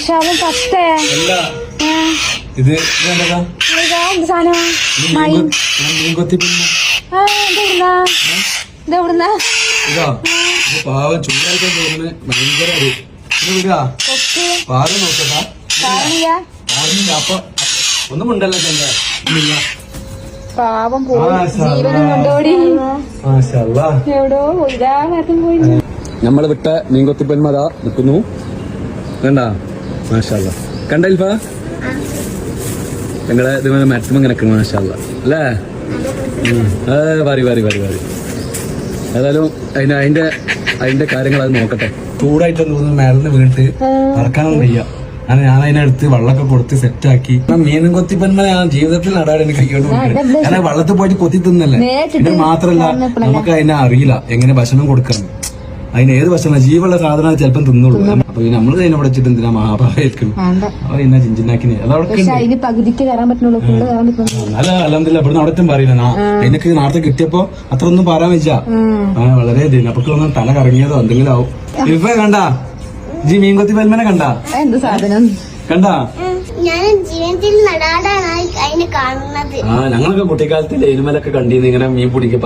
മാഷാലും പത്തേ ഇത് സാധനം ഇതെവിടുന്നാ ഇതാ ഇത് പാവം ചൂടായിട്ടാ തോന്നുന്നത് ഭയങ്കര പാറ നോക്കട്ടാ അപ്പൊ ഒന്നും ഉണ്ടല്ലോ ചെല്ല പാവം പോയി ജീവനും കൊണ്ടോടി എവിടോ ഇതാകാത്തും പോയി. നമ്മള് വിട്ട മീൻകൊത്തി പെൺമതാ നിൽക്കുന്നു കണ്ടാ മാഷാല്ല കണ്ടൽഫ ഞങ്ങളെ ഇതുപോലെ മരത്തുമ്പോ കിടക്കുന്നു മാഷാല്ല അല്ലേ ഏതായാലും അതിന്റെ കാര്യങ്ങൾ അത് നോക്കട്ടെ. ചൂടായിട്ടൊന്നും തോന്നുന്നു മേളിന്ന് വീണിട്ട് പറക്കാനൊന്നും വയ്യ. ഞാൻ അതിനടുത്ത് വെള്ളമൊക്കെ കൊടുത്ത് സെറ്റാക്കി. മീനും കൊത്തി പെന്മ ഞാൻ ജീവിതത്തിൽ നടാൻ എനിക്ക് കൈകൊണ്ട് കൊടുക്കുന്നത്. ഞാൻ വെള്ളത്തിൽ പോയിട്ട് കൊത്തി തിന്നല്ലേ. ഇത് മാത്രല്ല നമുക്ക് അതിനെ അറിയില്ല എങ്ങനെ ഭക്ഷണം കൊടുക്കണം. അതിന് ഏത് ഭക്ഷണം ജീവുള്ള സാധനം ചിലപ്പം തിന്നുള്ളൂ. അപ്പൊ നമ്മൾ അതിനെ വിളിച്ചിട്ട് എന്തിനാ മഹാഭാരതം അവ എന്നെ ചിഞ്ചിനാക്കി അതവിടെ അല്ല അല്ലെന്നില്ല ഇവിടുന്ന് അവിടെ പറയില്ല. അതിനൊക്കെ നേരത്തെ കിട്ടിയപ്പോ അത്ര ഒന്നും പറയാൻ വെച്ചാ വളരെ അപ്പൊക്കൊന്നും തല കറങ്ങിയതോ എന്തെങ്കിലും ആവും. ഇപ്പൊ കണ്ടാ ജി മീൻകൊത്തി പെൽമനെ കണ്ടാ എന്ത് സാധനം കണ്ടാ ഞാൻ ജീവിതത്തിൽ നടാടാണ് അതിനെ കാണുന്നത്. ഞങ്ങളൊക്കെ കുട്ടിക്കാലത്ത് ലൈനുമലൊക്കെ കണ്ടിരുന്നു ഇങ്ങനെ മീൻ പിടിക്കുക.